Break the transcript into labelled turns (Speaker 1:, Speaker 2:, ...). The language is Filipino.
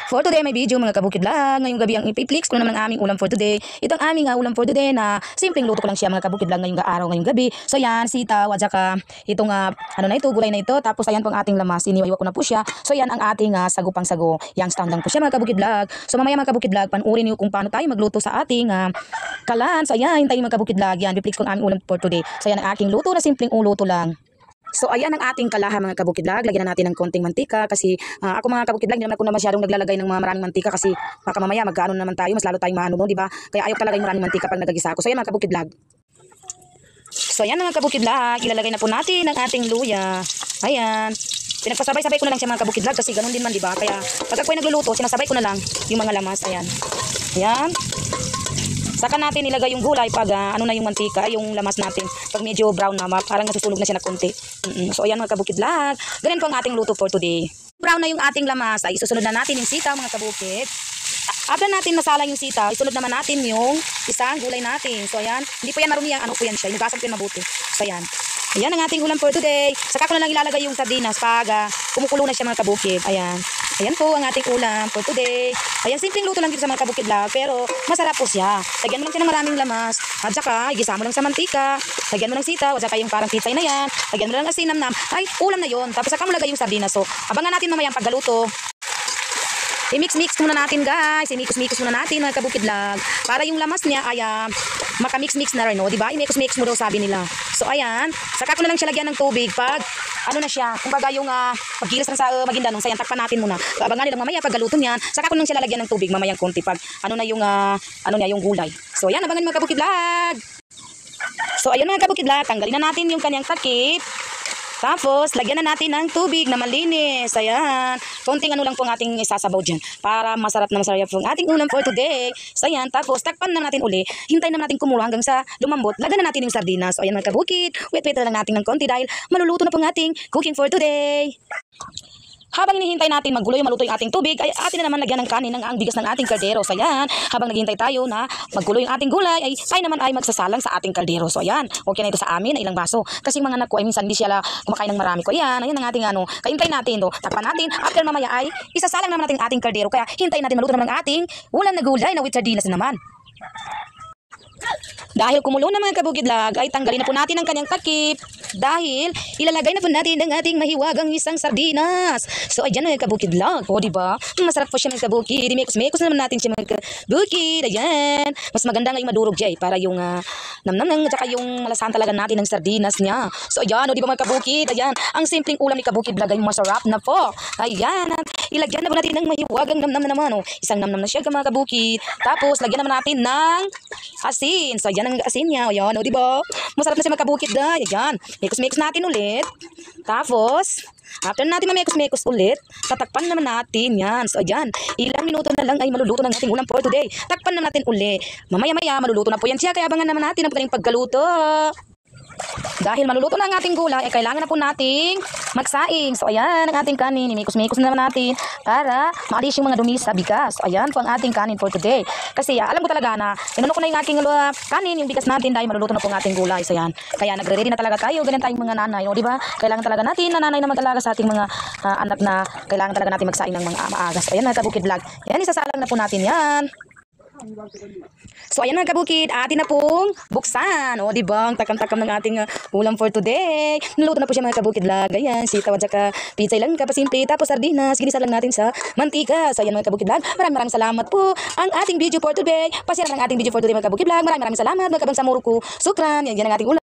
Speaker 1: For today, may video mga kabukid lang. Ngayong gabi ang ipi-flix ko na naman ang aming ulam for today. Ito ang aming ulam for today na simpleng luto ko lang siya mga kabukid lang ngayong araw, ngayong gabi. So yan, sitaw at saka itong ano na ito, gulay na ito. Tapos ayan po ang ating lamas. Iniwaiwa ko na po siya. So yan ang ating sagupang sago. Yang standang po siya mga kabukid lag. So mamaya mga kabukid lag, panuorin niyo kung paano tayo magluto sa ating kalan. So ayan, hintayin mga kabukid lag. Yan, i-flix ko ang aming ulam for today. So yan ang aking luto na simpleng luto lang. So ayan ang ating kalaha mga kabukidlag. Lagyan na natin ng konting mantika kasi ako mga kabukidlag, hindi naman ako na masyadong naglalagay ng maraming mantika kasi baka mamaya magkaano naman tayo, mas lalo tayong maano, di ba? Kaya ayaw talaga yung maraming mantika pag nagagisa ako. So ayan mga kabukidlag. So ayan mga kabukidlag, ilalagay na po natin ang ating luya. Ayan. Pinagpasabay-sabay ko na lang siya mga kabukidlag kasi ganun din man, di ba? Kaya pag ako ay nagluluto, sinasabay ko na lang yung mga lamas. Ayan. Ayan. Saka natin ilagay yung gulay pag ano na yung mantika, yung lamas natin. Pag medyo brown na, parang nasusunog na siya na konti. So ayan mga kabukidlag. Ganyan po ang ating luto for today. Brown na yung ating lamas, ay susunod na natin yung sitaw mga kabukid. After natin masala yung sitaw, isunod naman natin yung isang gulay natin. So ayan, hindi po yan marumi, ano po yan siya, inugasan ko yan mabuti. So ayan. Ayan ang ating ulam for today. Saka ko na lang ilalagay yung sardinas pag kumukulo na siya mga kabukid. Ayan. Ayan po ang ating ulam for today. Ayan, simpleng luto lang dito sa mga kabukidlag, pero masarap po siya. Lagyan mo lang siya ng maraming lamas. At saka, igisa mo lang sa mantika. Lagyan mo ng sitaw. At saka yung parang pitsay na yan. Lagyan mo lang ng asinamnam. Ay, ulam na yon. Tapos saka mo lagay yung sardinas. So, abangan natin mamaya ang paggaluto. I-mix-mix muna natin guys. I-mix-mix muna natin mga kabukidlag. Para yung lamas niya ay makamix-mix na rin. No? Diba? I-mix-mix mo daw sabi nila. So ayan. Saka ko na lang siya lagyan ng tubig pag ano na siya. Kung baga yung paggilas na sa magindanong. Sayan, takpan natin muna. So, abangan nilang mamaya paggaluto niyan. Saka ko na lang siya lagyan ng tubig mamayang konti pag ano na yung yung gulay. So ayan, abangan mga kabukidlag. So ayan mga kabukidlag. Tanggalin na natin yung kanyang takip. Tapos, lagyan na natin ng tubig na malinis. Ayan. Konting ano lang po ang ating isasabaw dyan. Para masarap na masarap po ang ating ulam for today. So, ayan. Tapos, takpan na natin uli. Hintayin na natin kumulo hanggang sa lumambot. Lagyan na natin yung sardinas. So, ayan mga kabukid. Wait na lang natin ng konti dahil maluluto na po ang ating cooking for today. Habang hinihintay natin magulo yung maluto yung ating tubig, ay atin na naman lagyan ng kanin ang bigas ng ating kaldero. So ayan, habang naghihintay tayo na magulo yung ating gulay, ay tayo naman ay magsasalang sa ating kaldero. So ayan, okay na ito sa amin na ilang baso. Kasi mga anak ko ay minsan hindi sila kumakain ng marami ko. Ayan ang ating kaintay natin do. Takpan natin, after mamaya ay isasalang naman natin ating kaldero. Kaya hintayin natin maluto naman ang ating ulam na gulay na with sardinas naman. Dahil kumulo na mga kabukidlag, ay tanggalin na po natin ang kanyang takip. Dahil ilalagay na po natin ang ating mahiwagang isang sardinas. So ayan mga kabukidlag. O diba? Masarap po siya mga kabukid. Mekos-mekos naman natin siya mga kabukid. Ayan. Mas maganda nga yung madurog siya para yung namnam at saka yung malasahan talaga natin ng sardinas niya. So ayan, o diba mga kabukid? Ayan. Ang simpleng ulam ni kabukidlag ay masarap na po. Ayan. At ilagyan na po natin ng mahiwagang namnam na naman. Isang namnam na siya mga kabukid. Tapos lagyan naman natin ng asin. So ayan ang asin niya. Ayan, o diba? Masarap na siya mga kabukid na. Ayan. Mekos-mekos natin ulit. Tapos, after natin mamekos-mekos ulit, tatakpan naman natin yan. So, ayan. Ilang minuto na lang ay maluluto ng ating ulam for today. Takpan na natin ulit. Mamaya-maya, maluluto na po yan siya. Kaya abangan naman natin ang kanyang paggaluto. Dahil maluluto na ang ating gulay, ay kailangan na po nating magsaing. So, ayan ang ating kanin. Imikos-mikos na naman natin para maalis yung mga dumi sa bigas. So, ayan po ang ating kanin for today. Kasi, alam ko talaga na inano ko na yung aking kanin, yung bigas natin dahil maluluto na po ang ating gulay. So, ayan. Kaya, nagre-ready na talaga tayo. Ganyan tayong mga nanay. O, diba? Kailangan talaga natin na nanay na mag-alaga sa ating mga anak na kailangan talaga natin magsaing ng mga maaga. So, ayan mga kabukidlag. Ayan, isasalang na po natin yan. So ayan mga kabukid, atin na pong buksan. O diba, ang takam-takam ng ating ulam for today. Naluto na po siya mga kabukidlag. Ayan, sitaw at saka pitsay lang kapasimple. Tapos sardinas, ginisa lang natin sa mantika. So ayan mga kabukidlag, maraming salamat po ang ating video for today. Pasyaran ang ating video for today mga kabukidlag. Maraming salamat mga kabang samuro ko. Sukran, yan ang ating ulam.